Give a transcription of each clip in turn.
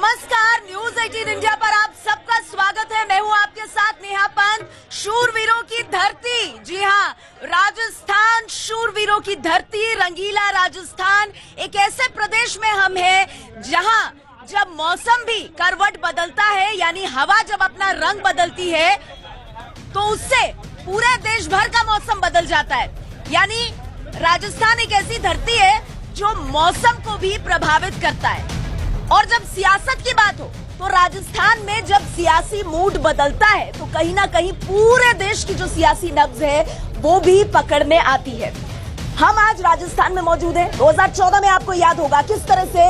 नमस्कार, news 18 India पर आप सबका स्वागत है। मैं हूं आपके साथ नेहा पंत। शूरवीरों की धरती, जी हां, राजस्थान शूरवीरों की धरती, रंगीला राजस्थान। एक ऐसे प्रदेश में हम हैं जहां जब मौसम भी करवट बदलता है, यानी हवा जब अपना रंग बदलती है, तो उससे पूरे देश भर का मौसम बदल जाता है। यानी राजस्थान एक ऐसी धरती है जो मौसम को भी प्रभावित करता है। और जब सियासत की बात हो तो राजस्थान में जब सियासी मूड बदलता है तो कहीं ना कहीं पूरे देश की जो सियासी नब्ज है वो भी पकड़ने आती है। हम आज राजस्थान में मौजूद हैं। 2014 में आपको याद होगा किस तरह से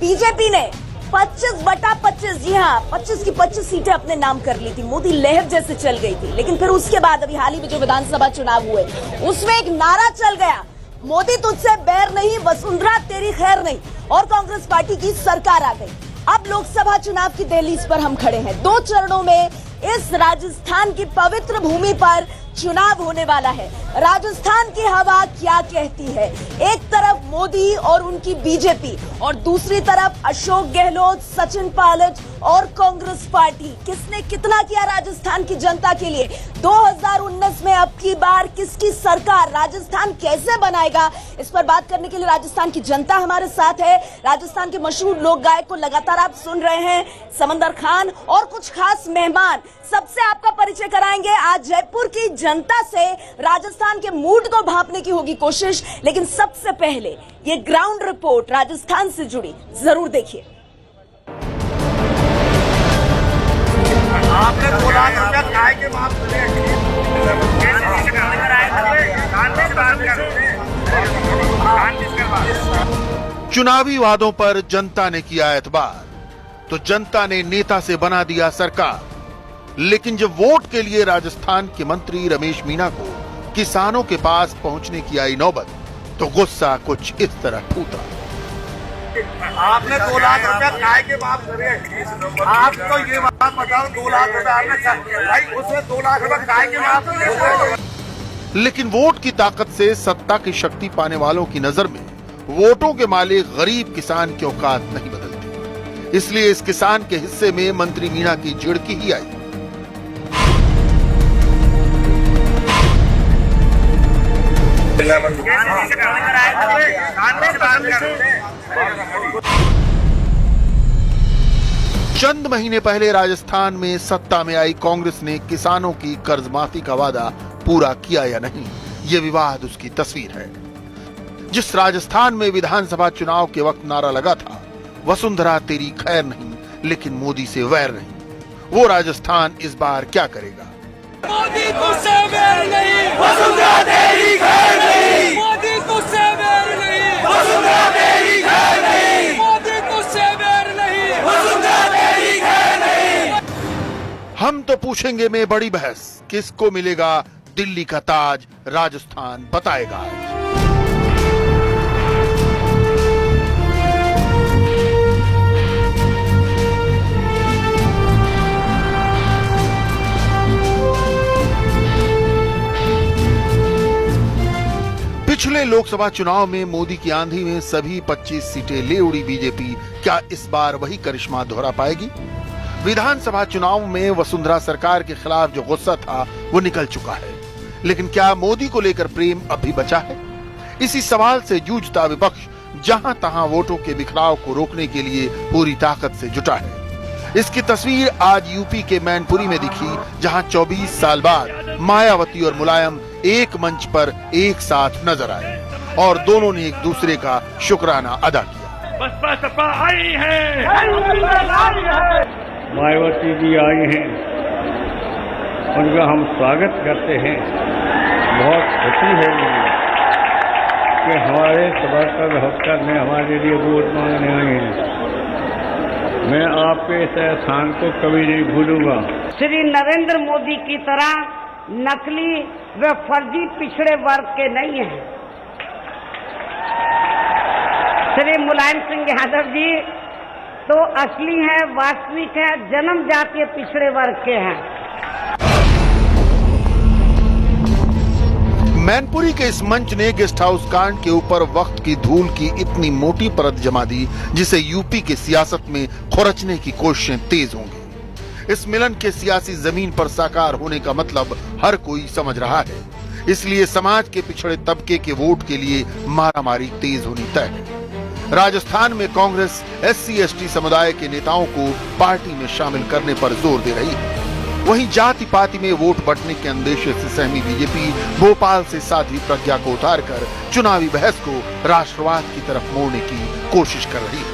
बीजेपी ने 25/25, जी हाँ, 25 की 25 सीटें अपने नाम कर ली थी। मोदी लहर जैसे चल गई थी। लेकिन फिर उसके बाद अभी हाल ही में जो विधानसभा चुनाव हुए उसमें एक नारा चल गया, मोदी तुझसे बैर नहीं, वसुंधरा तेरी खैर नहीं, और कांग्रेस पार्टी की सरकार आ गई। अब लोकसभा चुनाव की दहलीज पर हम खड़े हैं। 2 चरणों में इस राजस्थान की पवित्र भूमि पर चुनाव होने वाला है। राजस्थान की हवा क्या कहती है? एक तरफ मोदी और उनकी बीजेपी और दूसरी तरफ अशोक गहलोत, सचिन पायलट और कांग्रेस पार्टी। किसने कितना किया राजस्थान की जनता के लिए? 2019 में अब की बार किसकी सरकार? राजस्थान कैसे बनाएगा? इस पर बात करने के लिए राजस्थान की जनता हमारे साथ है। राजस्थान के मशहूर लोक गायक को लगातार आप सुन रहे हैं, समंदर खान, और कुछ खास मेहमान। सबसे आपका परिचय कराएंगे। आज जयपुर की जनता से राजस्थान के मूड को भांपने की होगी कोशिश, लेकिन सबसे पहले ये ग्राउंड रिपोर्ट राजस्थान से जुड़ी जरूर देखिए। आपने 2 लाख रुपया काय के माफ चुनावी वादों पर जनता ने किया एतबार तो जनता ने नेता से बना दिया सरकार। लेकिन जब वोट के लिए राजस्थान के मंत्री रमेश मीणा को किसानों के पास पहुंचने की आई नौबत तो गुस्सा कुछ इस तरह फूटा। आपने 2 लाख रुपया काय के माफ करे? आप तो ये बात बताओ, 2 लाख रुपया आपने भाई, उसने 2 लाख रुपया काय के माफ करे? लेकिन वोट की ताकत से सत्ता की शक्ति पाने वालों की नजर में वोटों के मालिक गरीब किसान की औकात नहीं बदलती। इसलिए इस किसान के हिस्से में मंत्री मीणा की झिड़की ही आई। चंद महीने पहले राजस्थान में सत्ता में आई कांग्रेस ने किसानों की कर्ज माफी का वादा पूरा किया या नहीं, ये विवाद उसकी तस्वीर है। जिस राजस्थान में विधानसभा चुनाव के वक्त नारा लगा था, वसुंधरा तेरी खैर नहीं लेकिन मोदी से वैर नहीं, वो राजस्थान इस बार क्या करेगा? मोदी तुझसे वैर नहीं, वसुंधरा तेरी खैर नहीं, मोदी तुझसे वैर नहीं, वसुंधरा तेरी खैर नहीं, मोदी तुझसे वैर नहीं, वसुंधरा तेरी खैर नहीं। हम तो पूछेंगे में बड़ी बहस, किसको मिलेगा दिल्ली का ताज? राजस्थान बताएगा आज। पिछले लोकसभा चुनाव में मोदी की आंधी में सभी 25 सीटें ले उड़ी बीजेपी। क्या इस बार वही करिश्मा दोहरा पाएगी? विधानसभा चुनाव में वसुंधरा सरकार के खिलाफ जो गुस्सा था वो निकल चुका है, लेकिन क्या मोदी को लेकर प्रेम अब भी बचा है? इसी सवाल से जूझता विपक्ष जहां तहां वोटों के बिखराव को रोकने के लिए पूरी ताकत से जुटा है। इसकी तस्वीर आज यूपी के मैनपुरी में दिखी, जहां 24 साल बाद मायावती और मुलायम एक मंच पर एक साथ नजर आए और दोनों ने एक दूसरे का शुक्राना अदा किया। बसपा सपा आई है, मायावती जी आई हैं, उनका हम स्वागत करते हैं। बहुत खुशी है मुझे कि हमारे सभासद होकर में हमारे लिए वोट मांगने आए हैं। मैं आपके इस एहसान को कभी नहीं भूलूंगा। श्री नरेंद्र मोदी की तरह नकली व फर्जी पिछड़े वर्ग के नहीं हैं। श्री मुलायम सिंह यादव जी तो असली है, वास्तविक है, जन्म जातीय पिछड़े वर्ग के हैं। मैनपुरी के इस मंच ने गेस्ट हाउस कांड के ऊपर वक्त की धूल की इतनी मोटी परत जमा दी जिसे यूपी की सियासत में खुरचने की कोशिशें तेज होंगी। इस मिलन के सियासी जमीन पर साकार होने का मतलब हर कोई समझ रहा है, इसलिए समाज के पिछड़े तबके के वोट के लिए मारामारी तेज होनी तय है। राजस्थान में कांग्रेस SC/ST समुदाय के नेताओं को पार्टी में शामिल करने पर जोर दे रही है। वहीं जाति पाति में वोट बंटने के अंदेशे से सहमी बीजेपी भोपाल से साध्वी प्रज्ञा को उतारकर चुनावी बहस को राष्ट्रवाद की तरफ मोड़ने की कोशिश कर रही है।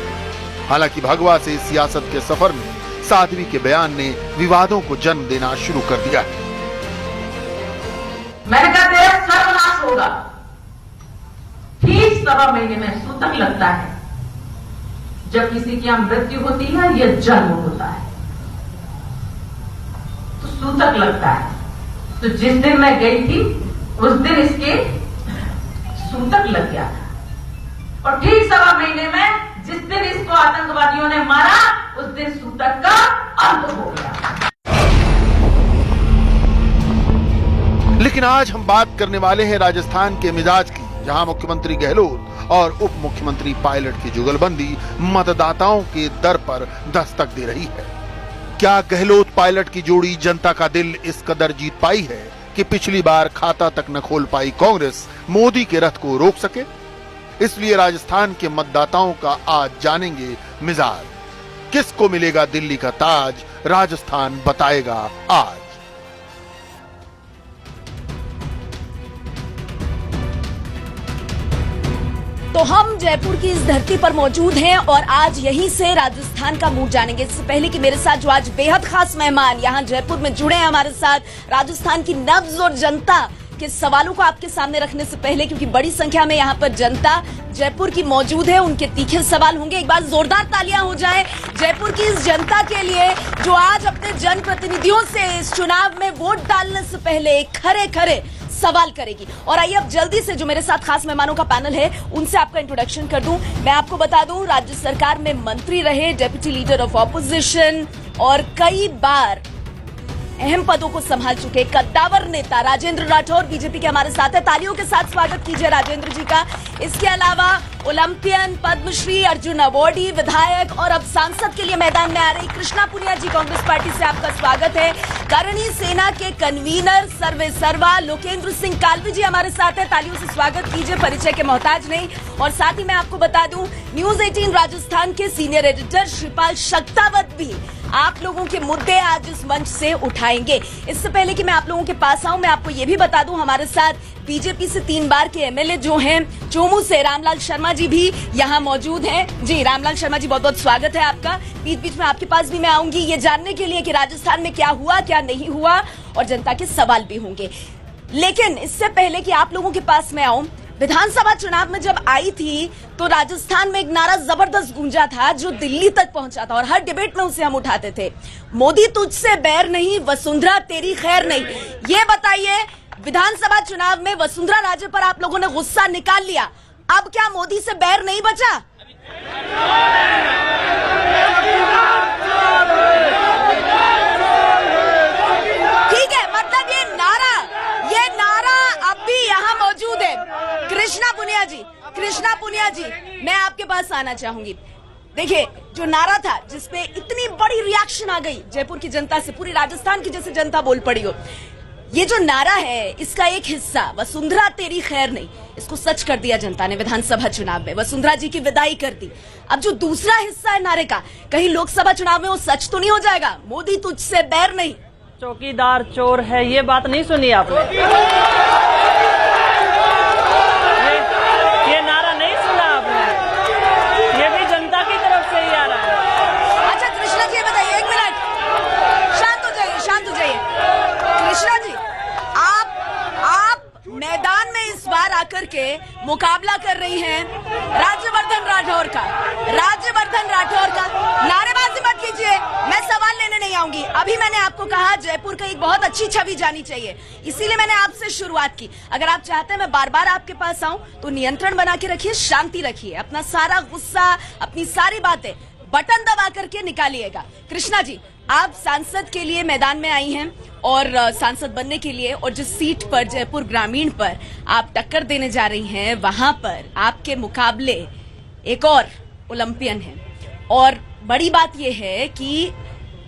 हालांकि भगवा से सियासत के सफर में साध्वी के बयान ने विवादों को जन्म देना शुरू कर दिया है। मैंने कहा तेरा सर्वनाश होगा। ठीक 1.25 महीने में सूतक लगता है जब किसी की मृत्यु होती है या जन्म होता है तो सूतक लगता है। तो जिस दिन मैं गई थी उस दिन इसके सूतक लग गया था और ठीक 1.25 महीने में जिस दिन इसको आतंकवादियों ने मारा उस दिन सूतक का अंत हो गया। लेकिन आज हम बात करने वाले हैं राजस्थान के मिजाज की, जहां मुख्यमंत्री गहलोत और उप मुख्यमंत्री पायलट की जुगलबंदी मतदाताओं के दर पर दस्तक दे रही है। क्या गहलोत पायलट की जोड़ी जनता का दिल इस कदर जीत पाई है कि पिछली बार खाता तक न खोल पाई कांग्रेस मोदी के रथ को रोक सके? इसलिए राजस्थान के मतदाताओं का आज जानेंगे मिजाज। किसको मिलेगा दिल्ली का ताज, राजस्थान बताएगा आज। तो हम जयपुर की इस धरती पर मौजूद हैं और आज यहीं से राजस्थान का मूड जानेंगे। इससे पहले कि मेरे साथ जो आज बेहद खास मेहमान यहां जयपुर में जुड़े हैं हमारे साथ, राजस्थान की नब्ज और जनता के सवालों को आपके सामने रखने से पहले, क्योंकि बड़ी संख्या में यहां पर जनता जयपुर की मौजूद है, उनके तीखे सवाल होंगे। एक बार जोरदार तालियां हो जाए जयपुर की इस जनता के लिए जो आज अपने जनप्रतिनिधियों से इस चुनाव में वोट डालने से पहले खरे खरे सवाल करेगी। और आइए अब जल्दी से जो मेरे साथ खास मेहमानों का पैनल है उनसे आपका इंट्रोडक्शन कर दूं। मैं आपको बता दूं, राज्य सरकार में मंत्री रहे, डेप्यूटी लीडर ऑफ ऑपोजिशन और कई बार अहम पदों को संभाल चुके कद्दावर नेता राजेंद्र राठौर बीजेपी के हमारे साथ है। तालियों के साथ स्वागत कीजिए राजेंद्र जी का। इसके अलावा ओलंपियन, पद्मश्री, अर्जुन अवार्डी, विधायक और अब सांसद के लिए मैदान में आ रही कृष्णा पुनिया जी, कांग्रेस पार्टी से आपका स्वागत है। करणी सेना के कन्वीनर सर्वे सर्वा लोकेंद्र सिंह कालवी जी हमारे साथ है। तालियों से स्वागत कीजिए, परिचय के मोहताज नहीं। और साथ ही मैं आपको बता दूं, न्यूज 18 राजस्थान के सीनियर एडिटर श्रीपाल शक्तावत भी आप लोगों के मुद्दे आज इस मंच से उठाएंगे। इससे पहले कि मैं आप लोगों के पास आऊं, मैं आपको ये भी बता दूं, हमारे साथ बीजेपी से 3 बार के MLA जो हैं, चोमू से रामलाल शर्मा जी भी यहाँ मौजूद हैं। जी रामलाल शर्मा जी, बहुत बहुत स्वागत है आपका। बीच बीच में आपके पास भी मैं आऊंगी ये जानने के लिए कि राजस्थान में क्या हुआ क्या नहीं हुआ, और जनता के सवाल भी होंगे। लेकिन इससे पहले कि आप लोगों के पास मैं आऊं, विधानसभा चुनाव में जब आई थी तो राजस्थान में एक नारा जबरदस्त गूंजा था जो दिल्ली तक पहुंचा था और हर डिबेट में उसे हम उठाते थे, मोदी तुझसे बैर नहीं, वसुंधरा तेरी खैर नहीं। ये बताइए, विधानसभा चुनाव में वसुंधरा राजे पर आप लोगों ने गुस्सा निकाल लिया, अब क्या मोदी से बैर नहीं बचा? ठीक है, मतलब ये नारा अब भी यहाँ मौजूद है। कृष्णा पुनिया जी, मैं आपके पास आना चाहूंगी। देखिए, जो नारा था जिसपे इतनी बड़ी रिएक्शन आ गई जयपुर की जनता से, पूरी राजस्थान की जैसे जनता बोल पड़ी हो, ये जो नारा है इसका एक हिस्सा वसुंधरा तेरी खैर नहीं, इसको सच कर दिया जनता ने विधानसभा चुनाव में, वसुंधरा जी की विदाई कर दी। अब जो दूसरा हिस्सा है नारे का, कहीं लोकसभा चुनाव में वो सच तो नहीं हो जाएगा, मोदी तुझसे बैर नहीं, चौकीदार चोर है, ये बात नहीं सुनी आपने? ये नारा नहीं सुना आपने? ये भी जनता की तरफ से ही आ रहा है। अच्छा कृष्णा जी बताइए, 1 मिनट, शांत हो जाइए। कृष्णा जी, आप मैदान में इस बार आकर के मुकाबला कर रही हैं राज्यवर्धन राठौर का। नारेबाजी मत कीजिए, मैं सवाल लेने नहीं आऊंगी। अभी मैंने आपको कहा जयपुर का एक बहुत अच्छी छवि जानी चाहिए, इसीलिए मैंने आपसे शुरुआत की। अगर आप चाहते हैं मैं बार बार आपके पास आऊं तो नियंत्रण बना के रखिए, शांति रखिए, अपना सारा गुस्सा, अपनी सारी बातें बटन दबा करके निकालिएगा। कृष्णा जी, आप सांसद के लिए मैदान में आई हैं और सांसद बनने के लिए, और जिस सीट पर जयपुर ग्रामीण पर आप टक्कर देने जा रही हैं, वहां पर आपके मुकाबले एक और ओलंपियन है। और बड़ी बात यह है कि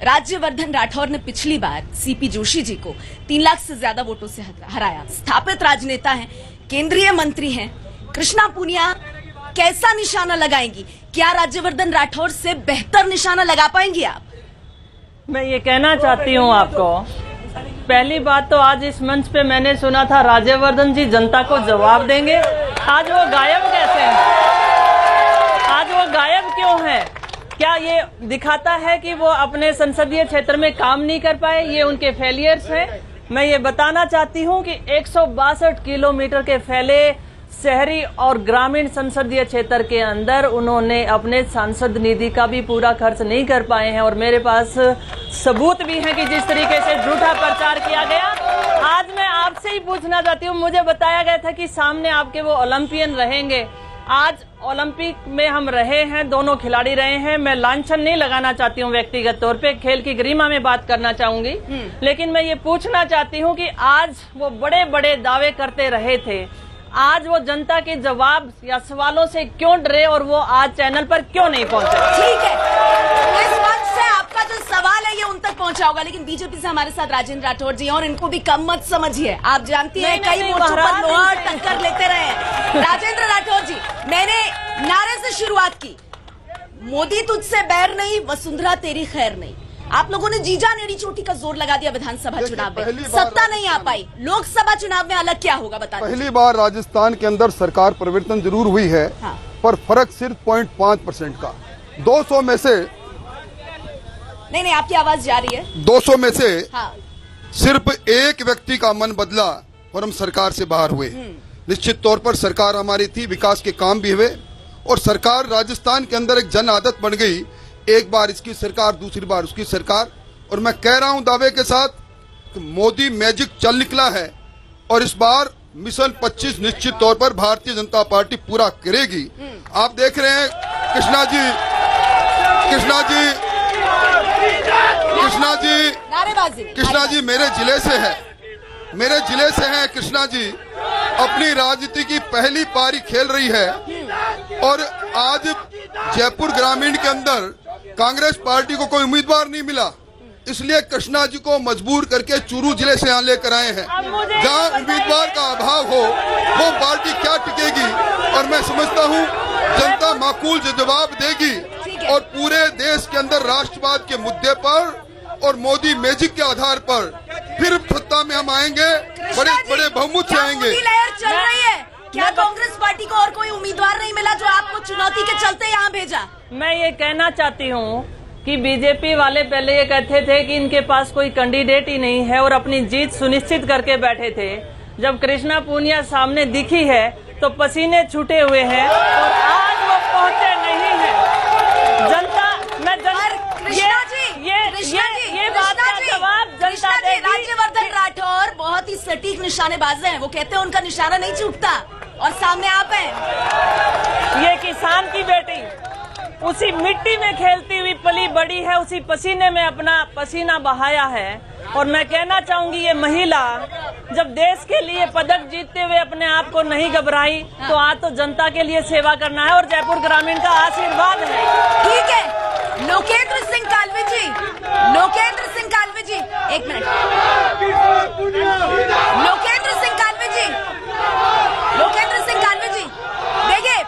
राज्यवर्धन राठौर ने पिछली बार सीपी जोशी जी को 3 लाख से ज्यादा वोटों से हराया। स्थापित राजनेता हैं, केंद्रीय मंत्री हैं। कृष्णा पूनिया कैसा निशाना लगाएंगी? क्या राज्यवर्धन राठौर से बेहतर निशाना लगा पाएंगी आप? मैं ये कहना चाहती हूँ आपको, पहली बात तो आज इस मंच पे मैंने सुना था राज्यवर्धन जी जनता को जवाब देंगे। आज वो गायब कैसे हैं? आज वो गायब क्यों हैं? क्या ये दिखाता है कि वो अपने संसदीय क्षेत्र में काम नहीं कर पाए? ये उनके फेलियर्स हैं। मैं ये बताना चाहती हूँ कि 162 किलोमीटर के फैले शहरी और ग्रामीण संसदीय क्षेत्र के अंदर उन्होंने अपने सांसद निधि का भी पूरा खर्च नहीं कर पाए हैं। और मेरे पास सबूत भी है कि जिस तरीके से झूठा प्रचार किया गया। आज मैं आपसे ही पूछना चाहती हूँ, मुझे बताया गया था कि सामने आपके वो ओलंपियन रहेंगे। आज ओलंपिक में हम रहे हैं, दोनों खिलाड़ी रहे हैं। मैं लांछन नहीं लगाना चाहती हूँ व्यक्तिगत तौर पे, खेल की गरिमा में बात करना चाहूंगी। लेकिन मैं ये पूछना चाहती हूँ कि आज वो बड़े बड़े दावे करते रहे थे, आज वो जनता के जवाब या सवालों से क्यों डरे और वो आज चैनल पर क्यों नहीं पहुंचे? ठीक है, इस मंच से आपका जो सवाल है ये उन तक पहुंचा होगा, लेकिन बीजेपी से हमारे साथ राजेंद्र राठौर जी, और इनको भी कम मत समझिए। आप जानती हैं कई मोर्चों पर लोहा टक्कर लेते रहे हैं। राजेंद्र राठौर जी, मैंने नारे से शुरुआत की, मोदी तुझसे बैर नहीं, वसुंधरा तेरी खैर नहीं। आप लोगों ने जीजा नेड़ी चोटी का जोर लगा दिया विधानसभा चुनाव में, सत्ता नहीं आ पाई। लोकसभा चुनाव में अलग क्या होगा बता? पहली बार राजस्थान के अंदर सरकार परिवर्तन जरूर हुई है, हाँ। पर फर्क सिर्फ 0.5% का। 200 में से नहीं, आपकी आवाज जा रही है। 200 में से हाँ। सिर्फ एक व्यक्ति का मन बदला और हम सरकार से बाहर हुए। निश्चित तौर पर सरकार हमारी थी, विकास के काम भी हुए, और सरकार राजस्थान के अंदर एक जन आदत बन गई, एक बार इसकी सरकार, दूसरी बार उसकी सरकार। और मैं कह रहा हूं दावे के साथ कि मोदी मैजिक चल निकला है, और इस बार मिशन 25 निश्चित तौर पर भारतीय जनता पार्टी पूरा करेगी। आप देख रहे हैं कृष्णा जी मेरे जिले से हैं। कृष्णा जी अपनी राजनीति की पहली पारी खेल रही है, और आज जयपुर ग्रामीण के अंदर कांग्रेस पार्टी को कोई उम्मीदवार नहीं मिला, इसलिए कृष्णा जी को मजबूर करके चूरू जिले से यहाँ लेकर आए हैं। जहाँ उम्मीदवार का अभाव हो वो पार्टी क्या टिकेगी? और मैं समझता हूँ जनता माकूल जवाब देगी, और पूरे देश के अंदर राष्ट्रवाद के मुद्दे पर और मोदी मैजिक के आधार पर फिर सत्ता में हम आएंगे, बड़े बड़े बहुमत से आएंगे। लहर चल रही है क्या? कांग्रेस पार्टी को और कोई उम्मीदवार नहीं मिला जो आपको चुनौती के चलते यहाँ भेजा? मैं ये कहना चाहती हूँ कि बीजेपी वाले पहले ये कहते थे कि इनके पास कोई कैंडिडेट ही नहीं है और अपनी जीत सुनिश्चित करके बैठे थे। जब कृष्णा पूनिया सामने दिखी है तो पसीने छूटे हुए हैं, और आज वो पहुंचे नहीं है। जनता ये बात का जवाब जनता देगी। राज्यवर्धन राठौर बहुत ही सटीक निशानेबाज हैं, वो कहते हैं उनका निशाना नहीं छूटता, और सामने आप हैं। ये किसान की बेटी उसी मिट्टी में खेलती हुई पली बड़ी है, उसी पसीने में अपना पसीना बहाया है। और मैं कहना चाहूंगी, ये महिला जब देश के लिए पदक जीतते हुए अपने आप को नहीं घबराई, तो आज तो जनता के लिए सेवा करना है, और जयपुर ग्रामीण का आशीर्वाद है। ठीक है, लोकेंद्र सिंह कालवी जी, एक मिनट। लोकेंद्र सिंह कालवी जी, देखिए,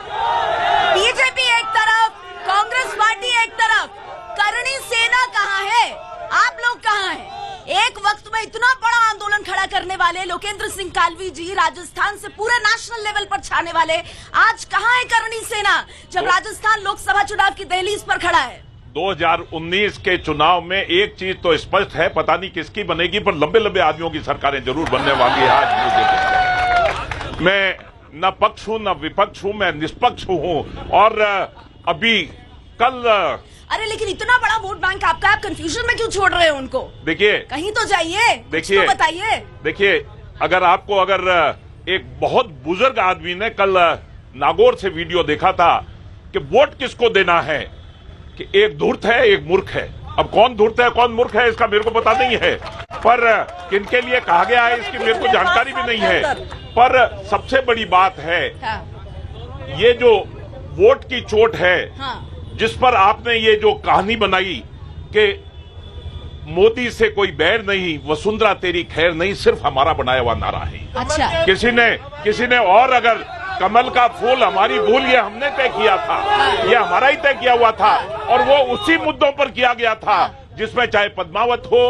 बीजेपी एक तरफ, कांग्रेस पार्टी एक तरफ, करणी सेना कहाँ है? आप लोग कहाँ हैं? एक वक्त में इतना बड़ा आंदोलन खड़ा करने वाले लोकेंद्र सिंह कालवी जी, राजस्थान से पूरे नेशनल लेवल पर छाने वाले, आज कहाँ है करणी सेना जब राजस्थान लोकसभा चुनाव की दहलीज पर खड़ा है? 2019 के चुनाव में एक चीज तो स्पष्ट है, पता नहीं किसकी बनेगी, पर लंबे लंबे आदमियों की सरकारें जरूर बनने वाली है। आज मैं न पक्ष हूं न विपक्ष हूं, मैं निष्पक्ष हूं। और अभी कल, अरे लेकिन इतना बड़ा वोट बैंक आपका, आप कंफ्यूजन में क्यों छोड़ रहे हो उनको? देखिए, कहीं तो जाइए, देखिए, तो बताइए। देखिए, अगर एक बहुत बुजुर्ग आदमी ने कल नागौर से वीडियो देखा था कि वोट किसको देना है, कि एक धूर्त है एक मूर्ख है। अब कौन धूर्त है कौन मूर्ख है इसका मेरे को पता नहीं है, पर किनके लिए कहा गया है इसकी मेरे को जानकारी भी नहीं है। पर सबसे बड़ी बात है ये जो वोट की चोट है, जिस पर आपने ये जो कहानी बनाई कि मोदी से कोई बैर नहीं, वसुंधरा तेरी खैर नहीं, सिर्फ हमारा बनाया हुआ नारा है। अच्छा। किसी ने और अगर कमल का फूल हमारी भूल ये हमने तय किया था, ये हमारा ही तय किया हुआ था, और वो उसी मुद्दों पर किया गया था जिसमें चाहे पद्मावत हो,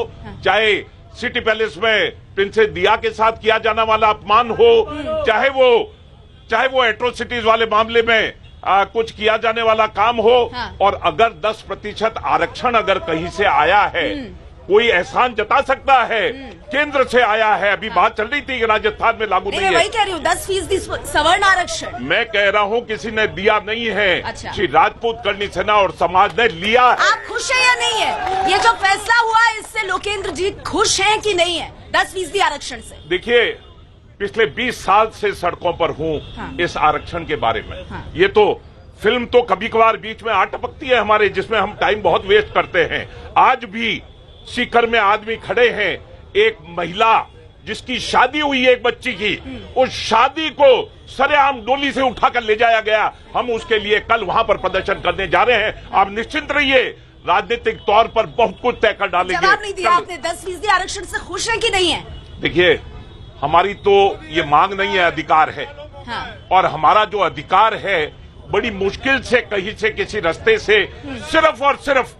चाहे सिटी पैलेस में प्रिंसेस दिया के साथ किया जाने वाला अपमान हो, चाहे वो एट्रोसिटीज वाले मामले में कुछ किया जाने वाला काम हो। और अगर 10% आरक्षण अगर कहीं से आया है, कोई एहसान जता सकता है, केंद्र से आया है। अभी बात चल रही थी कि राजस्थान में लागू नहीं है। मैं वही कह रही हूँ, 10% सवर्ण आरक्षण मैं कह रहा हूँ किसी ने दिया नहीं है। अच्छा। श्री राजपूत करनी सेना और समाज ने लिया है। आप खुश हैं या नहीं है? ये जो फैसला हुआ इससे लोकेंद्र जी खुश हैं कि नहीं है 10% आरक्षण से? देखिए, पिछले 20 साल से सड़कों पर हूँ इस आरक्षण के बारे में। ये तो फिल्म तो कभी कभार बीच में आ टपकती है हमारे, जिसमें हम टाइम बहुत वेस्ट करते हैं। आज भी सीकर में आदमी खड़े हैं, एक महिला जिसकी शादी हुई है एक बच्ची की, उस शादी को सरेआम डोली से उठाकर ले जाया गया। हम उसके लिए कल वहां पर प्रदर्शन करने जा रहे हैं। आप निश्चिंत रहिए, राजनीतिक तौर पर बहुत कुछ तय कर डालेंगे। जवाब नहीं दिया आपने। 10% आरक्षण से खुश है कि नहीं है? देखिए, हमारी तो ये मांग नहीं है, अधिकार है। और हमारा जो अधिकार है बड़ी मुश्किल से कहीं से किसी रास्ते से सिर्फ और सिर्फ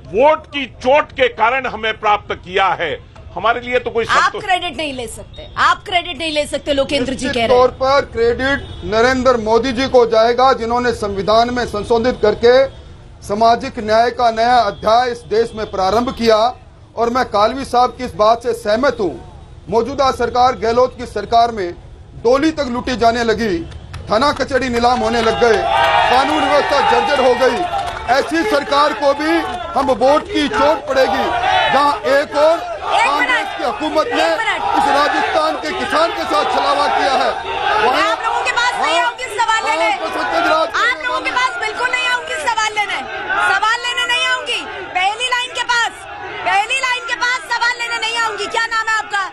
वोट की चोट के कारण हमें प्राप्त किया है। हमारे लिए तो कोई आप क्रेडिट नहीं ले सकते, आप क्रेडिट नहीं ले सकते, लोकेंद्र जी कह रहे हैं। तौर पर क्रेडिट नरेंद्र मोदी जी को जाएगा, जिन्होंने संविधान में संशोधित करके सामाजिक न्याय का नया अध्याय इस देश में प्रारंभ किया। और मैं कालवी साहब की इस बात से सहमत हूँ। मौजूदा सरकार, गहलोत की सरकार में डोली तक लूटी जाने लगी, थाना कचहरी नीलाम होने लग गए, कानून व्यवस्था जर्जर हो गई। ऐसी सरकार को भी हम वोट की चोट पड़ेगी, जहां एक और कांग्रेस की हुकूमत ने इस राजस्थान के किसान के साथ छलावा किया है। आप लोगों के पास नहीं आऊंगी सवाल लेने, आप लोगों के पास बिल्कुल नहीं आऊंगी सवाल लेने नहीं आऊंगी। पहली लाइन के पास सवाल लेने नहीं आऊंगी। क्या नाम है आपका?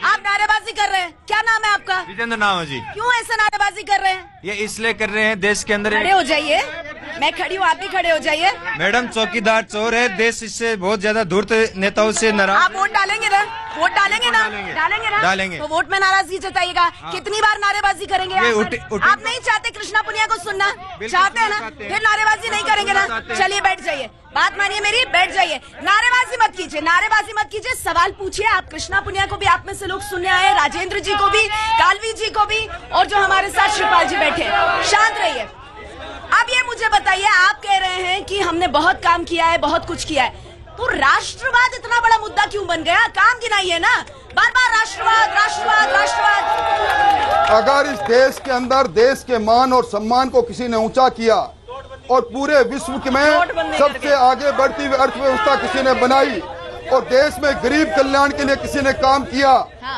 आप नारेबाजी कर रहे हैं, क्या नाम है आपका? विजेंद्र नाम है जी। क्यों ऐसे नारेबाजी कर रहे हैं? ये इसलिए कर रहे हैं, देश के अंदर खड़े हो जाइए, मैं खड़ी हूँ, आप भी खड़े हो जाइए। मैडम, चौकीदार चोर है, देश इससे बहुत ज्यादा धूर्त नेताओं से नाराज। आप वोट डालेंगे ना? डालेंगे। तो वोट में नाराजगी जताइएगा। कितनी बार नारेबाजी करेंगे? आप नहीं चाहते कृष्णा पुनिया को सुनना? चाहते हैं ना? फिर नारेबाजी नहीं करेंगे ना? चलिए बैठ जाइए, बात मानिए मेरी, बैठ जाइए। नारेबाजी मत कीजिए, सवाल पूछिए। आप कृष्णा पुनिया को भी आप में से लोग सुनने आए, राजेंद्र जी को भी, कालवी जी को भी, और जो हमारे साथ शिवपाल जी बैठे। शांत रहिए। अब ये मुझे बताइए, आप कह रहे हैं कि हमने बहुत काम किया है, बहुत कुछ किया है, तो राष्ट्रवाद इतना बड़ा मुद्दा क्यों बन गया? काम गिनाइए ना, बार बार राष्ट्रवाद। अगर इस देश के अंदर देश के मान और सम्मान को किसी ने ऊंचा किया और पूरे विश्व में सबसे आगे बढ़ती हुई अर्थव्यवस्था किसी ने बनाई और देश में गरीब कल्याण के लिए किसी ने काम किया,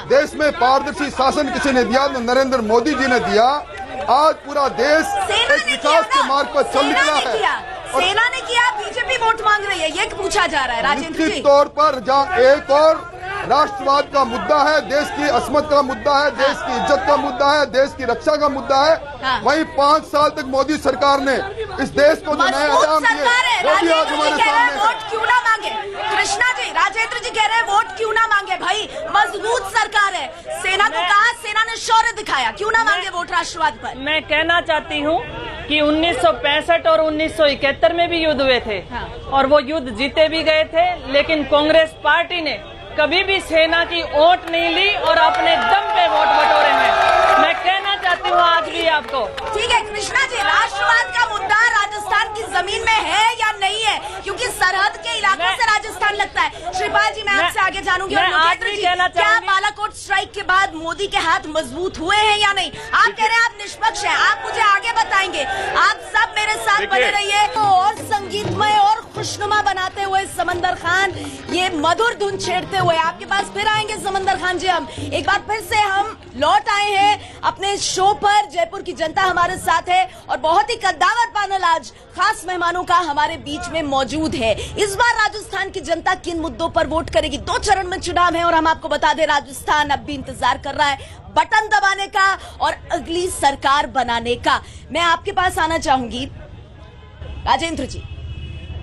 देश में पारदर्शी शासन किसी ने दिया तो नरेंद्र मोदी जी ने दिया। आज पूरा देश एक विकास के मार्ग पर चल निकला है। सेना ने किया, बीजेपी वोट मांग रही है, ये पूछा जा रहा है राजेंद्र जी। निश्चित तौर पर जहाँ एक और राष्ट्रवाद का मुद्दा है, देश की अस्मत का मुद्दा है, देश की इज्जत का मुद्दा है, देश की रक्षा का मुद्दा है, वहीं 5 साल तक मोदी सरकार ने इस देश को जो नया आयाम दिए वो भी आज हमारे सामने है। वोट क्यों ना मांगे? कृष्णा जी, राजेंद्र जी कह रहे हैं वोट क्यों ना मांगे? भाई मजबूत सरकार है, सेना को कहा, सेना ने शौर्य दिखाया, क्यों ना मांगे वोट राष्ट्रवाद पर? मैं कहना चाहती हूँ कि 1965 और 1971 में भी युद्ध हुए थे और वो युद्ध जीते भी गए थे, लेकिन कांग्रेस पार्टी ने कभी भी सेना की ओट नहीं ली और अपने दम पे वोट बटोरे हैं। मैं कहना चाहती हूँ आज भी आपको। ठीक है कृष्णा जी, राष्ट्रवाद का मुद्दा राजस्थान की जमीन में है या नहीं है? क्योंकि सरहद के इलाकों से राजस्थान लगता है। श्रीपाल जी, मैं आपसे आगे जानूंगी। और लोकेंद्र जी, क्या बालाकोट स्ट्राइक के बाद मोदी के हाथ मजबूत हुए हैं या नहीं? आप कह रहे हैं आप निष्पक्ष हैं, आप मुझे आगे बताएंगे। आप सब मेरे साथ बने रहिए। और संगीतमय और खुशनुमा बनाते हुए समंदर खान, ये ये मधुर धुन छेड़ते हुए आपके पास फिर आएंगे समंदर खान जी। हम एक बार फिर से हम लौट आए हैं अपने शो पर। जयपुर की जनता हमारे साथ है और बहुत ही कद्दावर पैनल आज खास मेहमानों का हमारे बीच में मौजूद है। इस बार राजस्थान की जनता किन मुद्दों पर वोट करेगी? 2 चरण में चुनाव है और हम आपको बता दें राजस्थान अब भी इंतजार कर रहा है बटन दबाने का और अगली सरकार बनाने का। मैं आपके पास आना चाहूंगी राजेंद्र जी।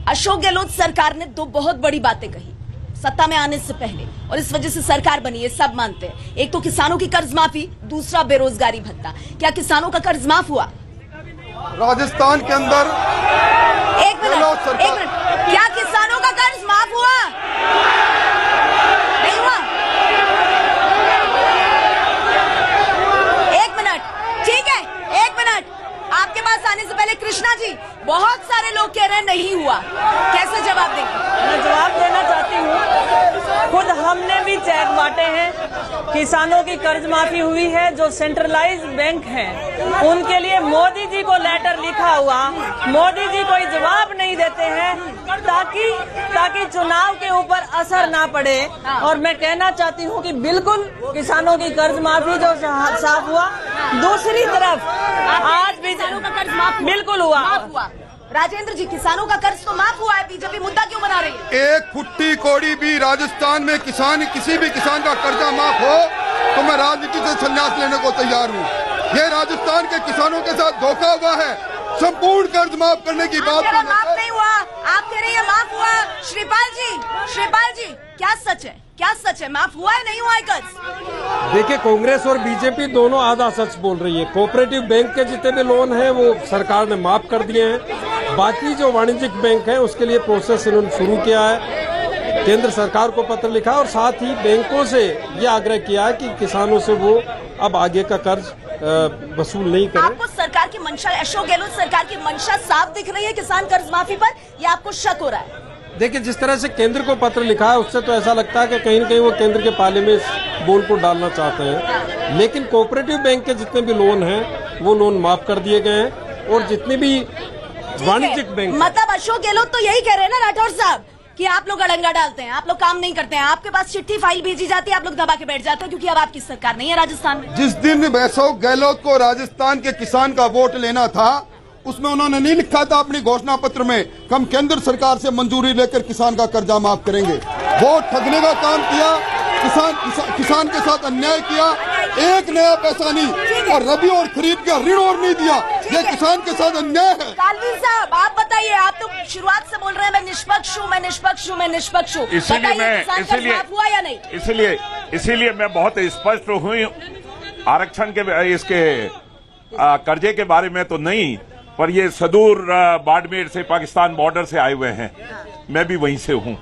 अशोक गहलोत सरकार ने 2 बहुत बड़ी बातें कही सत्ता में आने से पहले और इस वजह से सरकार बनी है, सब मानते हैं। एक तो किसानों की कर्ज माफी, दूसरा बेरोजगारी भत्ता। क्या किसानों का कर्ज माफ हुआ? राजस्थान के अंदर एक मिनट, क्या किसानों का कर्ज माफ हुआ? नहीं हुआ? एक मिनट, ठीक है, 1 मिनट। आपके पास आने से पहले कृष्णा जी, बहुत सारे लोग कह रहे हैं नहीं हुआ, कैसे जवाब देंगे? मैं जवाब देना चाहती हूँ, खुद हमने भी चेक बांटे हैं, किसानों की कर्ज माफी हुई है। जो सेंट्रलाइज बैंक हैं उनके लिए मोदी जी को लेटर लिखा हुआ, मोदी जी कोई जवाब नहीं देते हैं ताकि चुनाव के ऊपर असर ना पड़े। और मैं कहना चाहती हूँ कि बिल्कुल किसानों की कर्ज माफी जो साफ हुआ। दूसरी तरफ आज भी किसानों का कर्ज माफ बिल्कुल हुआ। राजेंद्र जी, किसानों का कर्ज तो माफ हुआ है, बीजेपी मुद्दा क्यों बना रही है? एक फुट्टी कोड़ी भी राजस्थान में किसी भी किसान का कर्जा माफ हो तो मैं राजनीति से संन्यास लेने को तैयार हूँ। ये राजस्थान के किसानों के साथ धोखा हुआ है। संपूर्ण कर्ज माफ करने की बात माफ नहीं हुआ, आप कह रहे हैं माफ हुआ। श्रीपाल जी, क्या सच है? क्या सच है? माफ हुआ है, नहीं हुआ है कर्ज? देखिए, कांग्रेस और बीजेपी दोनों आधा सच बोल रही है। कोऑपरेटिव बैंक के जितने भी लोन हैं वो सरकार ने माफ कर दिए हैं। बाकी जो वाणिज्यिक बैंक है उसके लिए प्रोसेस इन्होंने शुरू किया है। केंद्र सरकार को पत्र लिखा और साथ ही बैंकों से ये आग्रह किया है कि किसानों से वो अब आगे का कर्ज वसूल नहीं करें। आपको सरकार की मंशा, अशोक गहलोत सरकार की मंशा साफ दिख रही है किसान कर्ज माफी पर, या आपको शक हो रहा है? देखिए, जिस तरह से केंद्र को पत्र लिखा है उससे तो ऐसा लगता है कि कहीं न कहीं वो केंद्र के पाले में इस बोल को डालना चाहते हैं। लेकिन कोऑपरेटिव बैंक के जितने भी लोन हैं वो लोन माफ कर दिए गए हैं और जितने भी वाणिज्यिक बैंक, मतलब अशोक गहलोत तो यही कह रहे हैं ना राठौर साहब कि आप लोग अड़ंगा डालते हैं, आप लोग काम नहीं करते हैं, आपके पास चिट्ठी फाइल भेजी जाती है, आप लोग दबा के बैठ जाते हैं क्योंकि अब आपकी सरकार नहीं है राजस्थान में। जिस दिन अशोक गहलोत को राजस्थान के किसान का वोट लेना था उसमें उन्होंने नहीं लिखा था अपनी घोषणा पत्र में कि हम केंद्र सरकार से मंजूरी लेकर किसान का कर्जा माफ करेंगे। वोट ठगने का काम किया, किसान के साथ अन्याय किया, एक नया पैसा नहीं और रबी और खरीद का ऋण और नहीं दिया। ये किसान के साथ अन्याय है। कालवीर साहब, आप बताइए, आप तो शुरुआत से बोल रहे हैं मैं निष्पक्ष हूँ, मैं निष्पक्ष हूँ, मैं निष्पक्ष हूँ। हुआ या नहीं? इसीलिए मैं बहुत स्पष्ट हुई। आरक्षण के इसके कर्जे के बारे में तो नहीं, पर ये सदूर बाड़मेर से पाकिस्तान बॉर्डर से आए हुए हैं। मैं भी वहीं से हूँ,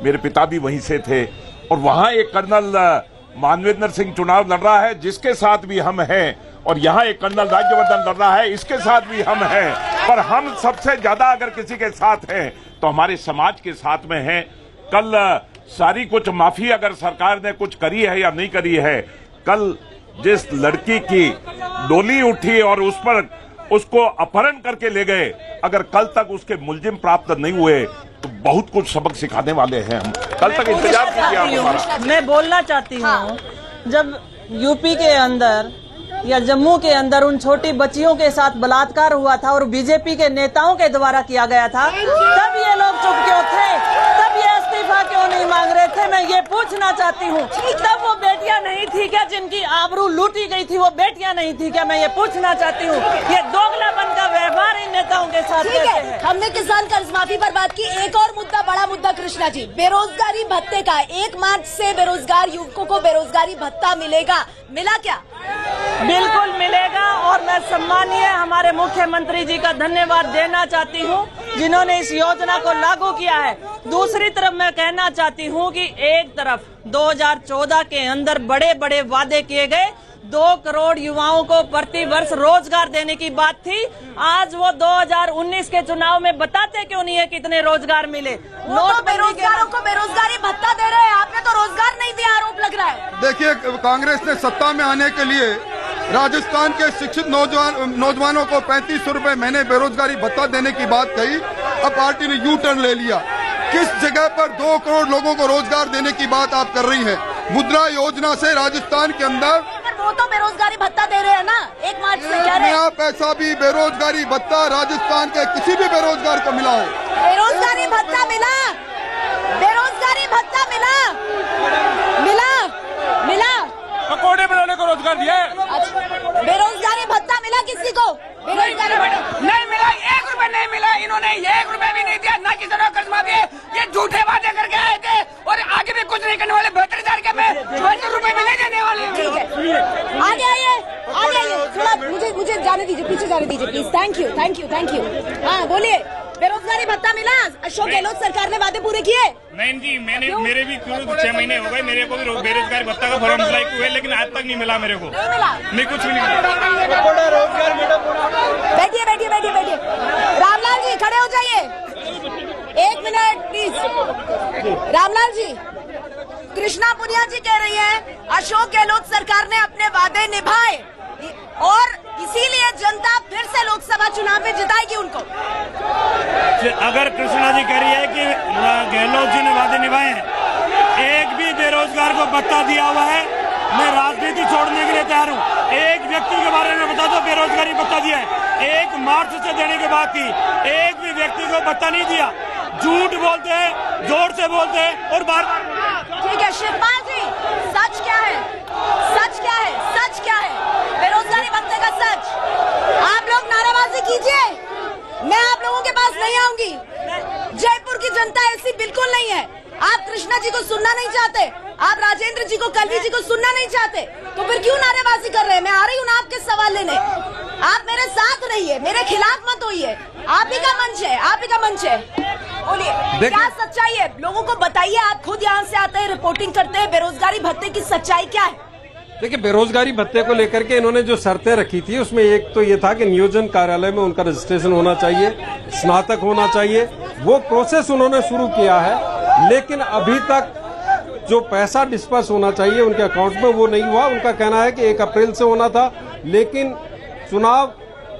मेरे पिता भी वहीं से थे और वहाँ एक कर्नल मानवेंद्र सिंह चुनाव लड़ रहा है जिसके साथ भी हम हैं, और यहाँ एक कर्नल राज्यवर्धन लड़ रहा है इसके साथ भी हम हैं। पर हम सबसे ज्यादा अगर किसी के साथ हैं तो हमारे समाज के साथ में हैं। कल सारी कुछ माफी अगर सरकार ने कुछ करी है या नहीं करी है, कल जिस लड़की की डोली उठी और उस पर उसको अपहरण करके ले गए, अगर कल तक उसके मुलजिम प्राप्त नहीं हुए तो बहुत कुछ सबक सिखाने वाले हैं हम। कल तक इंतजार कीजिए आप हमारा। मैं बोलना चाहती हूँ, जब यूपी के अंदर या जम्मू के अंदर उन छोटी बच्चियों के साथ बलात्कार हुआ था और बीजेपी के नेताओं के द्वारा किया गया था, तब ये लोग चुप क्यों थे? तब ये इस्तीफा क्यों नहीं मांग रहे थे? मैं ये पूछना चाहती हूँ। तब वो बेटियां नहीं थी क्या जिनकी आबरू लूटी गई थी? वो बेटियां नहीं थी क्या? मैं ये पूछना चाहती हूँ। ये दोगलापन का व्यवहार इन नेताओं के साथ कैसे है? हमने किसान कर्ज माफी पर बात की। एक और मुद्दा, बड़ा मुद्दा कृष्णा जी, बेरोजगारी भत्ते का। 1 मार्च से बेरोजगार युवकों को बेरोजगारी भत्ता मिलेगा, मिला क्या? बिल्कुल मिलेगा और मैं सम्मानीय हमारे मुख्यमंत्री जी का धन्यवाद देना चाहती हूं जिन्होंने इस योजना को लागू किया है। दूसरी तरफ मैं कहना चाहती हूं कि एक तरफ 2014 के अंदर बड़े बड़े वादे किए गए, 2 करोड़ युवाओं को प्रति वर्ष रोजगार देने की बात थी। आज वो 2019 के चुनाव में बताते क्यों नहीं है कितने रोजगार मिले? तो बेरोजगारों को बेरोजगारी भत्ता दे रहे हैं, आपने तो रोजगार नहीं दिया, आरोप लग रहा है। देखिए, कांग्रेस ने सत्ता में आने के लिए राजस्थान के शिक्षित नौजवानों को 3500 रुपए महीने बेरोजगारी भत्ता देने की बात कही। अब पार्टी ने यू टर्न ले लिया। किस जगह पर 2 करोड़ लोगों को रोजगार देने की बात आप कर रही हैं? मुद्रा योजना से राजस्थान के अंदर वो तो बेरोजगारी भत्ता दे रहे हैं ना, 1 मार्च से कह रहे हैं। नया पैसा भी बेरोजगारी भत्ता राजस्थान के किसी भी बेरोजगार को मिला हो? बेरोजगारी भत्ता मिला, बेरोजगारी भत्ता मिला, मिला मिला पकौड़े बनाने को रोजगार दिया है। बेरोजगारी भत्ता मिला किसी को? बेरोजगारी नहीं मिला, 1 रुपए नहीं मिला। इन्होंने 1 रुपए भी नहीं दिया, ना किसी ने कर्ज माफी। ये झूठे वादे करके आए थे और आगे भी कुछ नहीं करने वाले। 72,000 के में 72 रुपए भी नहीं देने वाले। ठीक है, आगे आइए, आगे आइए, थोड़ा मुझे जाने दीजिए, पीछे जाने दीजिए please. Thank you, thank you, thank you. हाँ बोलिए, बेरोजगारी भत्ता मिला? अशोक गहलोत सरकार ने वादे पूरे किए? नहीं जी, मेरे भी 6 महीने हो गए, मेरे को भी बेरोजगारी भत्ता का फॉर्म अप्लाई हुए, लेकिन आज तक नहीं मिला मेरे को। नहीं मिला? नहीं, कुछ भी नहीं मिला। बैठिए बैठिए बैठिए बैठिए। रामलाल जी खड़े हो जाइए, 1 मिनट प्लीज। रामलाल जी, कृष्णा पुनिया जी कह रही है अशोक गहलोत सरकार ने अपने वादे निभाए और इसीलिए जनता फिर से लोकसभा चुनाव में जिताएगी उनको। अगर कृष्णा जी कह रही है कि गहलोत जी ने वादे निभाए हैं, एक भी बेरोजगार को भत्ता दिया हुआ है, मैं राजनीति छोड़ने के लिए तैयार हूँ। एक व्यक्ति के बारे में बता दो बेरोजगारी भत्ता दिया है, 1 मार्च से देने के बाद की एक भी व्यक्ति को भत्ता नहीं दिया। झूठ बोलते हैं, जोर से बोलते हैं और बार बार। ठीक है शिवपाल जी, सच क्या है? सच क्या है? सच क्या है बेरोजगारी भत्ते का सच? आप लोग नारेबाजी कीजिए, मैं आप लोगों के पास नहीं आऊंगी। जयपुर की जनता ऐसी बिल्कुल नहीं है। आप कृष्णा जी को सुनना नहीं चाहते, आप राजेंद्र जी को, कलवी जी को सुनना नहीं चाहते, तो फिर क्यों नारेबाजी कर रहे हैं? मैं आ रही हूँ ना आपके सवाल लेने। आप मेरे साथ रहिए, मेरे खिलाफ मत होइए। आप ही का मंच है, आप ही का मंच है। बोलिए क्या सच्चाई है, लोगों को बताइए। आप खुद यहाँ से आते हैं, रिपोर्टिंग करते हैं, बेरोजगारी भत्ते की सच्चाई क्या है? देखिए, बेरोजगारी भत्ते को लेकर के इन्होंने जो शर्तें रखी थी उसमें एक तो ये था कि नियोजन कार्यालय में उनका रजिस्ट्रेशन होना चाहिए, स्नातक होना चाहिए। वो प्रोसेस उन्होंने शुरू किया है, लेकिन अभी तक जो पैसा डिस्पर्स होना चाहिए उनके अकाउंट में वो नहीं हुआ। उनका कहना है कि 1 अप्रैल से होना था, लेकिन चुनाव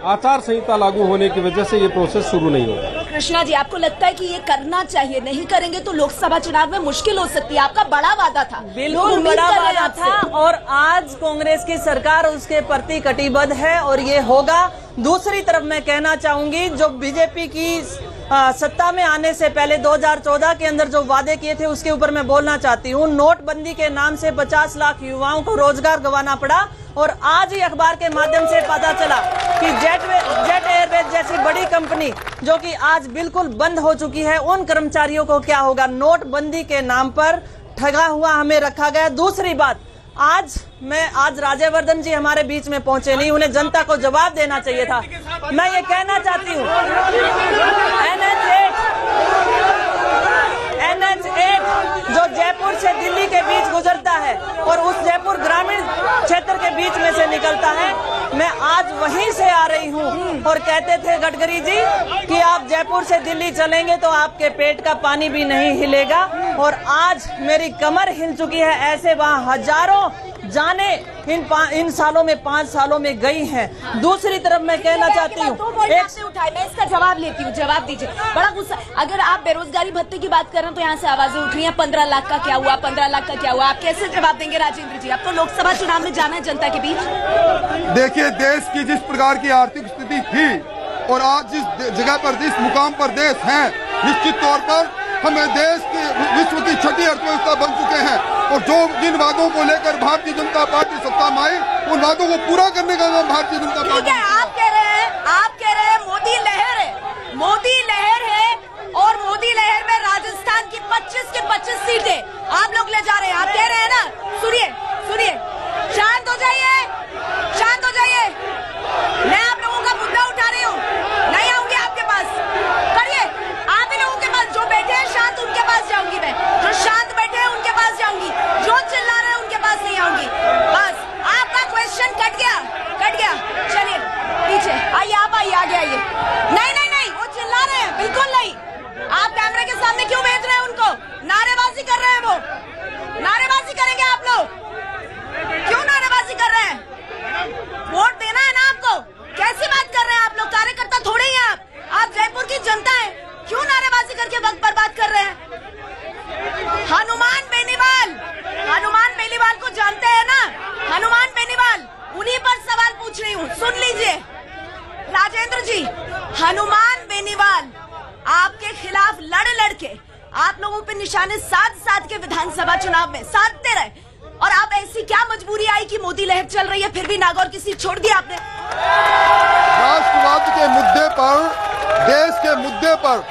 आचार संहिता लागू होने की वजह से ये प्रोसेस शुरू नहीं होगा। कृष्णा जी, आपको लगता है कि ये करना चाहिए? नहीं करेंगे तो लोकसभा चुनाव में मुश्किल हो सकती है। आपका बड़ा वादा था, बिल्कुल बड़ा वादा था और आज कांग्रेस की सरकार उसके प्रति कटिबद्ध है और ये होगा। दूसरी तरफ मैं कहना चाहूंगी, जो बीजेपी की सत्ता में आने से पहले 2014 के अंदर जो वादे किए थे उसके ऊपर मैं बोलना चाहती हूँ। नोटबंदी के नाम से 50 लाख युवाओं को रोजगार गंवाना पड़ा और आज ही अखबार के माध्यम से पता चला कि जेट एयरवेज जैसी बड़ी कंपनी जो कि आज बिल्कुल बंद हो चुकी है, उन कर्मचारियों को क्या होगा? नोटबंदी के नाम पर ठगा हुआ हमें रखा गया। दूसरी बात, आज राज्यवर्धन जी हमारे बीच में पहुंचे नहीं, उन्हें जनता को जवाब देना चाहिए था। मैं ये कहना चाहती हूँ, NH8 जो जयपुर से दिल्ली के बीच गुजरता है और उस जयपुर ग्रामीण क्षेत्र के बीच में से निकलता है, मैं आज वहीं से आ रही हूँ। और कहते थे गडकरी जी कि आप जयपुर से दिल्ली चलेंगे तो आपके पेट का पानी भी नहीं हिलेगा, और आज मेरी कमर हिल चुकी है। ऐसे वहाँ हजारों जाने इन सालों में, 5 सालों में गई हैं। दूसरी तरफ मैं कहना चाहती हूँ, उठाए, मैं इसका जवाब लेती हूँ, जवाब दीजिए। बड़ा गुस्सा, अगर आप बेरोजगारी भत्ते की बात कर रहे हैं तो यहाँ से आवाजें उठ रही हैं, 15 लाख का क्या हुआ, 15 लाख का क्या हुआ? आप कैसे जवाब देंगे राजेंद्र जी? आपको लोकसभा चुनाव में जाना है जनता के बीच। देखिए, देश की जिस प्रकार की आर्थिक स्थिति थी और आज जिस जगह पर, जिस मुकाम पर देश है, निश्चित तौर पर हमें देश की विश्व की 6ठी अर्थव्यवस्था बन चुके हैं और जो जिन वादों को लेकर भारतीय जनता पार्टी सत्ता में आई, उन वादों को पूरा करने का नाम भारतीय जनता पार्टी। ठीक है, आप कह रहे हैं मोदी लहर है, मोदी लहर है, और मोदी लहर में राजस्थान की 25 की 25 सीटें आप लोग ले जा रहे हैं। आप कह रहे हैं ना, सुनिए सुनिए, शांत हो जाइए, शांत हो जाइए। मैं आप लोगों का मुद्दा उठा रही हूँ, नहीं आऊंगी आपके पास। करिए, आप ही लोगों के पास जो बैठे हैं शांत, उनके पास जाऊंगी मैं। जो शांत बैठे हैं उनके पास जाऊंगी, जो चिल्ला रहे हैं उनके पास नहीं आऊंगी। बस आपका क्वेश्चन कट गया, कट गया। चलिए पीछे आइए, आप आइए, आगे आइए। नहीं नहीं नहीं, वो चिल्ला रहे हैं, बिल्कुल नहीं। आप कैमरे के सामने क्यों भेज रहे हैं उनको? नारेबाजी कर रहे हैं वो। निशाने साध के विधानसभा चुनाव में साधते रहे, और अब ऐसी क्या मजबूरी आई कि मोदी लहर चल रही है फिर भी नागौर की सीट छोड़ दी आपने? राष्ट्रवाद के मुद्दे पर, देश के मुद्दे पर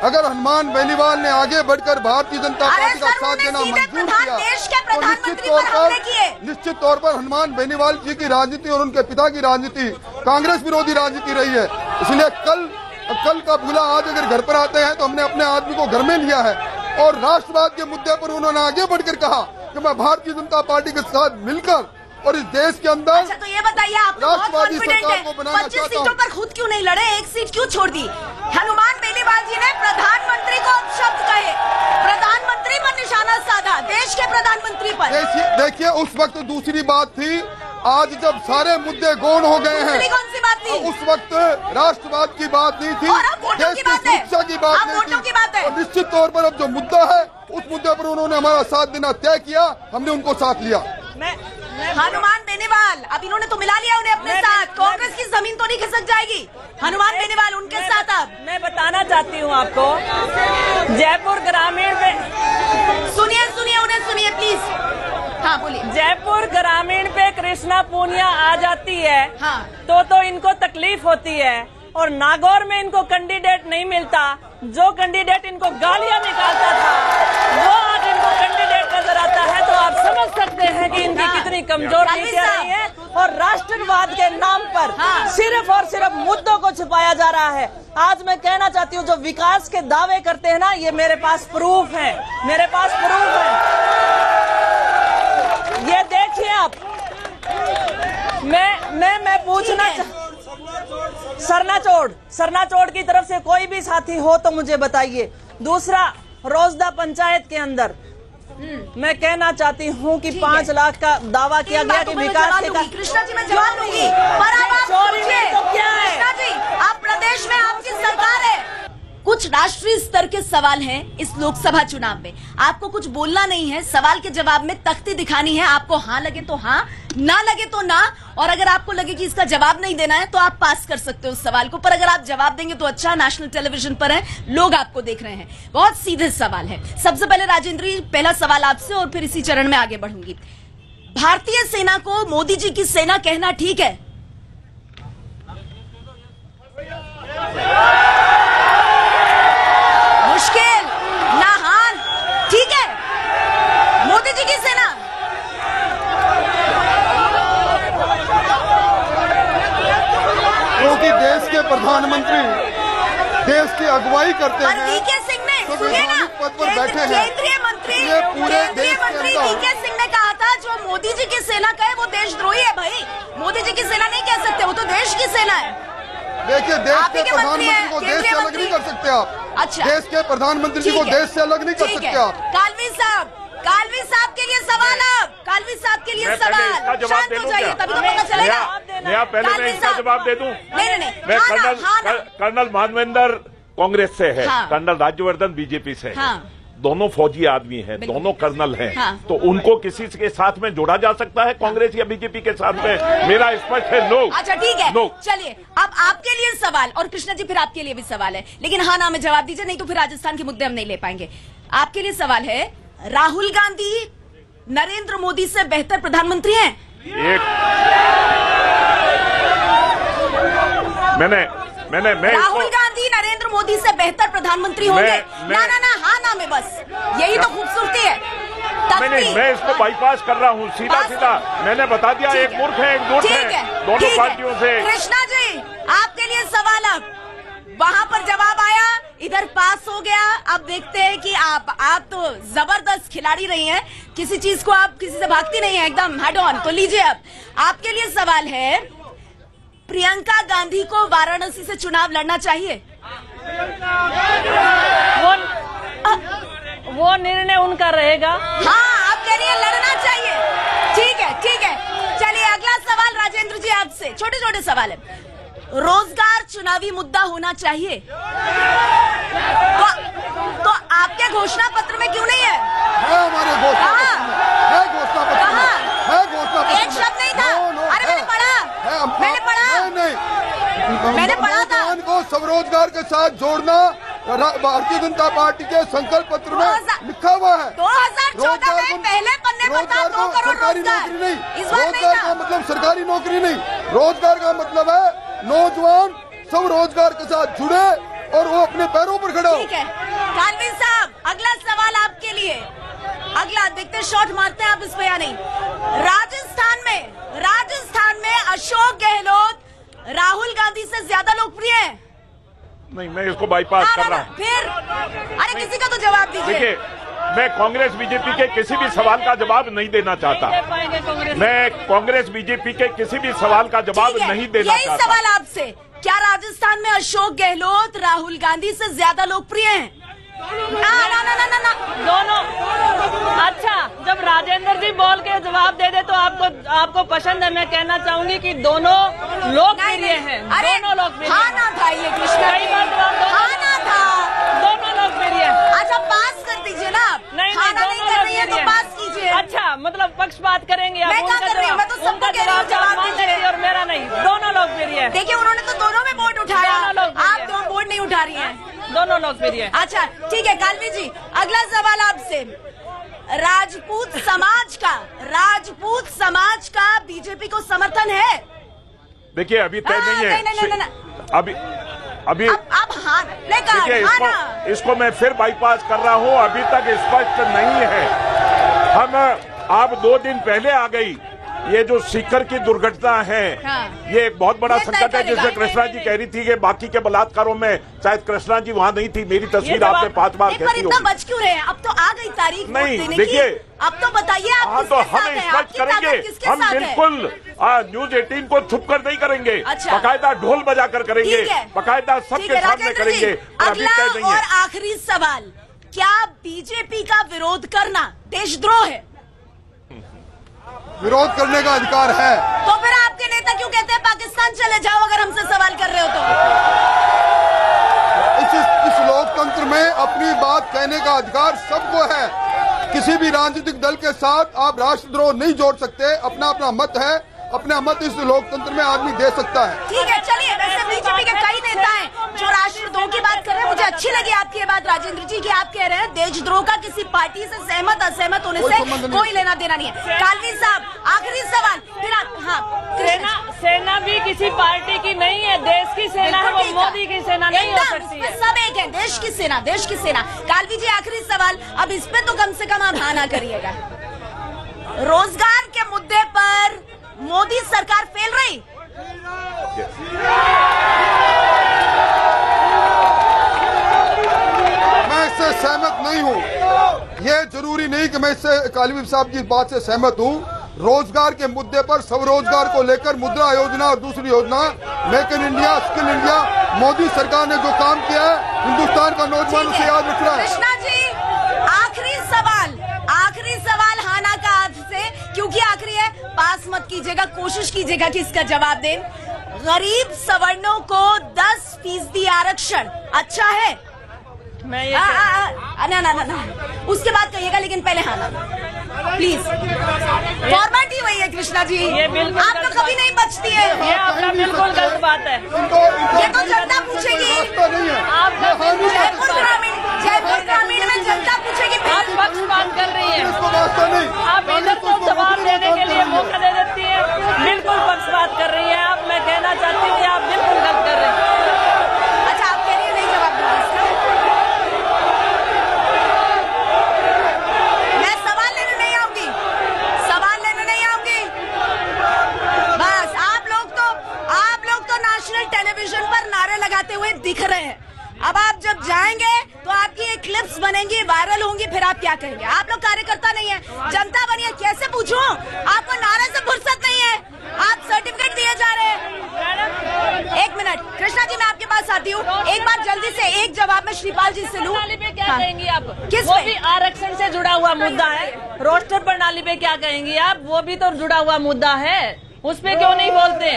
अगर हनुमान बेनीवाल ने आगे बढ़कर भारतीय जनता पार्टी का साथ देना मंजूर किया तो निश्चित तौर पर हनुमान बेनीवाल जी की राजनीति और उनके पिता की राजनीति कांग्रेस विरोधी राजनीति रही है। इसलिए कल का भूला आज अगर घर पर आते हैं तो हमने अपने आदमी को घर में लिया है, और राष्ट्रवाद के मुद्दे पर उन्होंने आगे बढ़कर कहा कि मैं भारतीय जनता पार्टी के साथ मिलकर और इस देश के अंदर, अच्छा तो ये बताइए, आप बहुत कॉन्फिडेंट हैं, 25 सीटों पर खुद क्यों नहीं लड़े, एक सीट क्यों छोड़ दी? हनुमान बेनीवाल जी ने प्रधानमंत्री को अपशब्द कहे, प्रधानमंत्री पर निशाना साधा, देश के प्रधानमंत्री पर। देखिए उस वक्त दूसरी बात थी, आज जब सारे मुद्दे गौण हो गए हैं, कौन सी बात थी? उस वक्त राष्ट्रवाद की बात नहीं थी, देश की सुरक्षा की बात नहीं थी, और निश्चित तौर पर अब जो मुद्दा है उस मुद्दे पर उन्होंने हमारा साथ देना तय किया, हमने उनको साथ लिया। हनुमान बेनीवाल, अब इन्होंने तो मिला लिया उन्हें अपने साथ, कांग्रेस की जमीन तो नहीं खिसक जाएगी, हनुमान बेनीवाल उनके साथ। अब मैं बताना चाहती हूँ आपको, जयपुर ग्रामीण पे सुनिए उन्हें सुनिए प्लीज। हाँ बोलिए। जयपुर ग्रामीण पे कृष्णा पूनिया आ जाती है, हाँ। तो इनको तकलीफ होती है, और नागौर में इनको कैंडिडेट नहीं मिलता, जो कैंडिडेट इनको गालियां निकालता था वो आज इनको कैंडिडेट नजर आता है, तो आप समझ सकते हैं कि इनकी कितनी कमजोर नीतियां रही है, और राष्ट्रवाद के नाम पर सिर्फ और सिर्फ मुद्दों को छुपाया जा रहा है। आज मैं कहना चाहती हूँ, जो विकास के दावे करते हैं ना, ये मेरे पास प्रूफ है, मेरे पास प्रूफ है, ये देखिए आप। मैं पूछना सरनाचोड़ की तरफ से कोई भी साथी हो तो मुझे बताइए। दूसरा, रोजदा पंचायत के अंदर मैं कहना चाहती हूँ कि 5 लाख का दावा किया गया कि विकास के काम। कृष्णा जी मैं जवाब दूंगी, पर अब आप सोचिए तो क्या है? कृष्णा जी, आप प्रदेश में आपकी सरकार है, कुछ राष्ट्रीय स्तर के सवाल हैं इस लोकसभा चुनाव में, आपको कुछ बोलना नहीं है, सवाल के जवाब में तख्ती दिखानी है, आपको हाँ लगे तो हाँ, ना लगे तो ना, और अगर आपको लगे कि इसका जवाब नहीं देना है तो आप पास कर सकते हो उस सवाल को, पर अगर आप जवाब देंगे तो अच्छा, नेशनल टेलीविजन पर है, लोग आपको देख रहे हैं। बहुत सीधे सवाल है। सबसे पहले राजेंद्र जी, पहला सवाल आपसे और फिर इसी चरण में आगे बढ़ूंगी। भारतीय सेना को मोदी जी की सेना कहना ठीक है? मुश्किल ना, हार ठीक है, मोदी जी की सेना। क्योंकि देश के प्रधानमंत्री देश की अगुवाई करते हैं, वीके सिंह ने, सुनिए ना, पद पर बैठे हैं, केंद्रीय मंत्री वीके सिंह ने कहा था, जो मोदी जी की सेना कहे वो देशद्रोही है। भाई, मोदी जी की सेना नहीं कह सकते, वो तो देश की सेना है। देखिए, देश के प्रधानमंत्री को देश से अलग नहीं कर सकते आप। अच्छा, देश के प्रधानमंत्री जी को देश से अलग नहीं कर सकते आप। कालवी साहब के लिए सवाल, अब कालवी साहब के लिए सवाल, शांत हो जाइए तभी तो पता चलेगा। पहले मैं इसका जवाब दे दूं? नहीं, मैं कर्नल मानवेंद्र कांग्रेस से है, कर्नल राज्यवर्धन बीजेपी से है, दोनों फौजी आदमी हैं, दोनों कर्नल हैं, तो उनको किसी के साथ में जोड़ा जा सकता है कांग्रेस या बीजेपी के साथ में? मेरा स्पष्ट है नो। अच्छा ठीक है, चलिए अब आपके लिए सवाल, और कृष्णा जी फिर आपके लिए भी सवाल है, लेकिन हाँ ना में जवाब दीजिए, नहीं तो फिर राजस्थान के मुद्दे हम नहीं ले पाएंगे। आपके लिए सवाल है, राहुल गांधी नरेंद्र मोदी से बेहतर प्रधानमंत्री हैं? राहुल गांधी नरेंद्र मोदी से बेहतर प्रधानमंत्री होंगे? ना हाँ ना में बस यही तो खूबसूरती है। मैं इसको बाईपास कर रहा हूँ, सीधा मैंने बता दिया, एक मूर्ख है, एक दूर है, दोनों पार्टियों से। कृष्णा जी, आपके लिए सवाल, अब वहाँ पर जवाब आया, इधर पास हो गया। अब देखते हैं कि आप तो जबरदस्त खिलाड़ी रही हैं, किसी चीज को आप किसी से भागती नहीं है, एकदम हेड ऑन। तो लीजिए, अब आपके लिए सवाल है, प्रियंका गांधी को वाराणसी से चुनाव लड़ना चाहिए? वो निर्णय उनका रहेगा। हाँ, आपके लिए लड़ना चाहिए। ठीक है, चलिए अगला सवाल राजेंद्र जी आपसे, छोटे छोटे सवाल है। रोजगार चुनावी मुद्दा होना चाहिए? तो आपके घोषणा पत्र में क्यों नहीं है? हमारे घोषणा पत्र में एक शब्द नहीं था। अरे मैंने पढ़ा था। को स्वरोजगार के साथ जोड़ना भारतीय जनता पार्टी के संकल्प पत्र में लिखा हुआ है। 2014 में पहले पन्ने पर था 2 करोड़ सरकारी रोजगार। नौकरी नहीं, इस बार नहीं रोजगार था। का मतलब सरकारी नौकरी नहीं, रोजगार का मतलब है नौजवान सब रोजगार के साथ जुड़े और वो अपने पैरों पर खड़ा हो। ठीक है कालवी साहब, अगला सवाल आपके लिए। अगला देखते शॉट मारते हैं आप इस पे या नहीं। राजस्थान में अशोक गहलोत राहुल गांधी से ज्यादा लोकप्रिय है। नहीं, मैं इसको बाईपास कर रहा हूँ। फिर अरे किसी का तो जवाब दीजिए। देखिए, मैं कांग्रेस बीजेपी के किसी भी सवाल का जवाब नहीं देना चाहता। मैं कांग्रेस बीजेपी के किसी भी सवाल का जवाब नहीं देना यही चाहता। सवाल आपसे, क्या राजस्थान में अशोक गहलोत राहुल गांधी से ज्यादा लोकप्रिय हैं? ना दोनों। अच्छा, जब राजेंद्र जी बोल के जवाब दे दे तो आपको पसंद है। मैं कहना चाहूंगी कि दोनों लोकप्रिय हैं। दोनों लोकप्रिय। हाँ ना था ये कृष्णा, कई बार हाँ ना था। दोनों लोकप्रिय। अच्छा पास कर दीजिए ना आप। नहीं, खाना नहीं कर रही है तो पास कीजिए। अच्छा, मतलब पक्षपात करेंगे आप। मैं क्या कर रही हूँ, मैं तो सबको कह रही हूँ जवाब दीजिए और मेरा नहीं। दोनों लोकप्रिय। देखिए उन्होंने तो दोनों में वोट उठाया, आप 2 वोट नहीं उठा रही हैं। दोनों लोकप्रिय। अच्छा ठीक है कालवी जी, अगला सवाल आपसे। राजपूत समाज का बीजेपी को समर्थन है? देखिए, अभी तय नहीं है। नहीं। अभी अब हाँ देखिए, इसको मैं फिर बाईपास कर रहा हूँ। अभी तक स्पष्ट नहीं है। आप 2 दिन पहले आ गई। ये जो सीकर की दुर्घटना है, ये एक बहुत बड़ा संकट है। जिससे कृष्णा जी कह रही थी कि बाकी के बलात्कारों में शायद कृष्णा जी वहाँ नहीं थी। मेरी तस्वीर आपने 5 बार देखी होगी। इतना बच क्यों रहे हैं? अब तो आ गई तारीख नहीं, देने देखिए, की। अब तो बताइए आप हाँ, तो किसके हम साथ हैं? स्पष्ट आपकी ताकत करेंगे। किसके हम साथ है? बिल्कुल न्यूज 18 को छुप कर नहीं करेंगे। अच्छा। बकायदा ढोल बजाकर करेंगे, ठीक है। बकायदा ठीक सबके है, सामने राजेंद्र करेंगे। जी, पर अभी अगला तय नहीं और है। आखिरी सवाल, क्या बीजेपी का विरोध करना देशद्रोह है? विरोध करने का अधिकार है। तो फिर आपके नेता क्यों कहते हैं पाकिस्तान चले जाओ अगर हमसे सवाल कर रहे हो तो? इस लोकतंत्र में अपनी बात कहने का अधिकार सबको है। किसी भी राजनीतिक दल के साथ आप राष्ट्रद्रोह नहीं जोड़ सकते। अपना मत है, अपना मत इस लोकतंत्र में आदमी दे सकता है। ठीक है चलिए, वैसे बीजेपी के कई नेता हैं जो राष्ट्रद्रोह की बात कर रहे हैं। मुझे अच्छी लगी आपकी ये बात राजेंद्र जी की, आप कह रहे हैं देशद्रोह का किसी पार्टी से सहमत असहमत होने से कोई लेना देना नहीं है। कालवी साहब आखिरी सवाल फिर आप। हाँ, सेना भी किसी पार्टी की नहीं है, देश की सेना है। वो मोदी की सेना नहीं हो सकती है। सब एक है, देश की सेना। कालवी जी आखिरी सवाल, अब इस पे तो कम से कम आप हाँ ना करिएगा। रोजगार के मुद्दे पर मोदी सरकार फेल रही? मैं इससे सहमत नहीं हूँ। ये जरूरी नहीं कि मैं इससे कालवी साहब की बात से सहमत हूँ। रोजगार के मुद्दे पर स्वरोजगार को लेकर मुद्रा योजना और दूसरी योजना make in India, skill India, Modi सरकार ने जो काम किया है हिंदुस्तान का नौजवान उसे याद रख रहा है। कृष्णा जी आखिरी सवाल हाना का आपसे, क्योंकि आखिरी है। पास मत कीजिएगा, कोशिश कीजिएगा कि इसका जवाब दें। गरीब सवर्णों को 10% आरक्षण अच्छा है? मैं ये ना उसके बाद कहिएगा, लेकिन पहले हाँ प्लीज। फॉर्मेलिटी वही है कृष्णा जी, ये बिल्कुल आप तो कभी नहीं बचती है। ये आपका बिल्कुल गलत बात है। ये तो जनता पूछेगी। जयपुर ग्रामीण में जनता पूछेगी। आप पक्षपात कर रही है। नहीं, आप इधर को जवाब देने के लिए मौका दे देती है। बिल्कुल पक्षपात कर रही है आप। मैं कहना चाहती हूँ कि आप बिल्कुल गलत कर रहे हैं। अच्छा आप कह रही है नहीं जवाब दूंगी इसका? मैं सवाल लेने नहीं आऊंगी। बस आप लोग तो नेशनल टेलीविजन पर नारे लगाते हुए दिख रहे हैं। अब आप जब जाएंगे तो आपकी ये क्लिप्स बनेंगी, वायरल होंगी, फिर आप क्या कहेंगे? आप लोग कार्यकर्ता नहीं है, जनता बनिए। कैसे पूछूं? आपको नारे से फुर्सत नहीं है, आप सर्टिफिकेट दिए जा रहे हैं। एक मिनट कृष्णा जी, मैं आपके पास आती हूँ। एक बार जल्दी से एक जवाब में श्रीपाल जी से लूं। पे क्या कहेंगी आप? किस वो पे? भी आरक्षण से जुड़ा हुआ मुद्दा है। रोस्टर प्रणाली पे क्या कहेंगी आप? वो भी तो जुड़ा हुआ मुद्दा है, उस पे क्यों नहीं बोलते?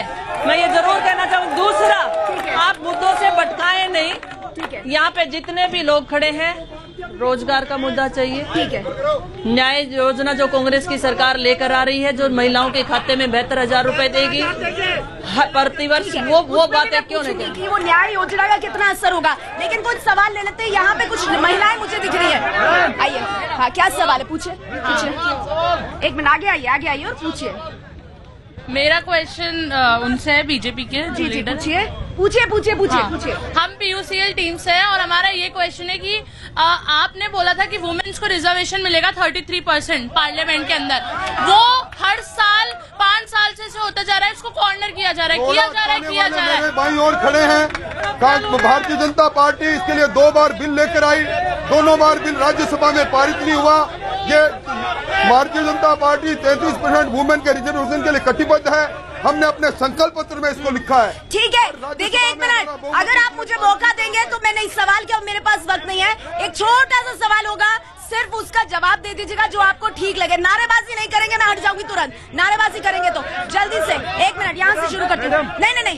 मैं ये जरूर कहना चाहूँ। दूसरा, आप मुद्दों से भटकाए नहीं। यहाँ पे जितने भी लोग खड़े हैं रोजगार का मुद्दा चाहिए। ठीक है। न्याय योजना जो कांग्रेस की सरकार लेकर आ रही है, जो महिलाओं के खाते में 72,000 रुपए देगी प्रतिवर्ष, वो बातें क्यों नहीं करें? कि वो न्याय योजना का कितना असर होगा, लेकिन कुछ सवाल ले लेते हैं। यहाँ पे कुछ महिलाएं मुझे दिख रही है, आइए। हाँ, क्या सवाल है? पूछिए। एक मिनट, आगे आइए और पूछिए। मेरा क्वेश्चन उनसे है, बीजेपी के लीडर। पूछिए। हम PUCL टीम से हैं और हमारा ये क्वेश्चन है कि आपने बोला था कि वुमेन्स को रिजर्वेशन मिलेगा 33% पार्लियामेंट के अंदर। वो हर साल 5 साल से होता जा रहा है, इसको कॉर्नर किया जा रहा है। भाई और खड़े हैं, भारतीय जनता पार्टी इसके लिए 2 बार बिल लेकर आई, दोनों बार बिल राज्यसभा में पारित नहीं हुआ। ये भारतीय जनता पार्टी 33% वुमेन के रिजर्वेशन के लिए कटिबद्ध है। हमने अपने संकल्प पत्र में इसको लिखा है। ठीक है, देखिए एक मिनट, अगर आप मुझे मौका देंगे तो मैं नहीं, सवाल क्या, मेरे पास वक्त नहीं है। एक छोटा सा सवाल होगा, सिर्फ उसका जवाब दे दीजिएगा जो आपको ठीक लगे। नारेबाजी नहीं करेंगे, मैं हट जाऊंगी तुरंत। नारेबाजी करेंगे तो जल्दी से 1 मिनट यहाँ से शुरू करती हूँ। नहीं,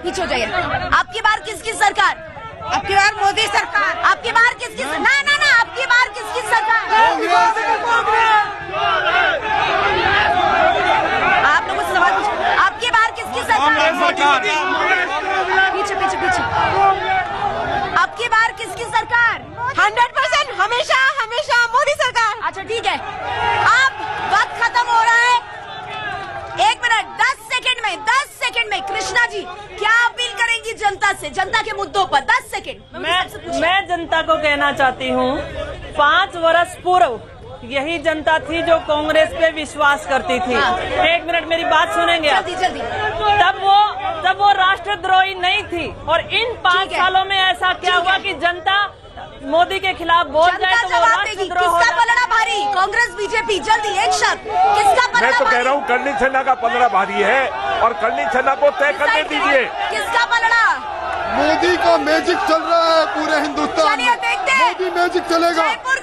पीछे हो जाइए। आपकी बार किसकी सरकार? आपकी बार मोदी सरकार। आपकी बार किसकी? ना, आपकी बार किसकी सरकार? आप लोगों से सवाल पूछो, आपकी बार किसकी सरकार? पीछे। आपकी बार किसकी सरकार? 100% हमेशा मोदी सरकार। अच्छा ठीक है, अब वक्त खत्म हो रहा है। 1 मिनट 10 सेकंड में कृष्णा जी क्या अपील करेंगी जनता से, जनता के मुद्दों पर? 10 सेकंड। मैं जनता को कहना चाहती हूँ, 5 वर्ष पूर्व यही जनता थी जो कांग्रेस पे विश्वास करती थी। 1 मिनट मेरी बात सुनेंगे? जल्दी। तब वो राष्ट्रद्रोही नहीं थी, और इन 5 सालों में ऐसा क्या हुआ कि जनता मोदी के खिलाफ बोल जाए तो वो राष्ट्रद्रोह हो किसका पलड़ा भारी? कांग्रेस बीजेपी? जल्दी एक शब्द, किसका पलड़ा? मैं तो कह रहा हूँ करनी छन्ना का 15 भारी है, और करनी छन्ना को तय करने दीजिए। किसका पलड़ा? मोदी का मैजिक चल रहा है पूरे हिंदुस्तान में। देखते हैं, मोदी मैजिक चलेगा। जयपुर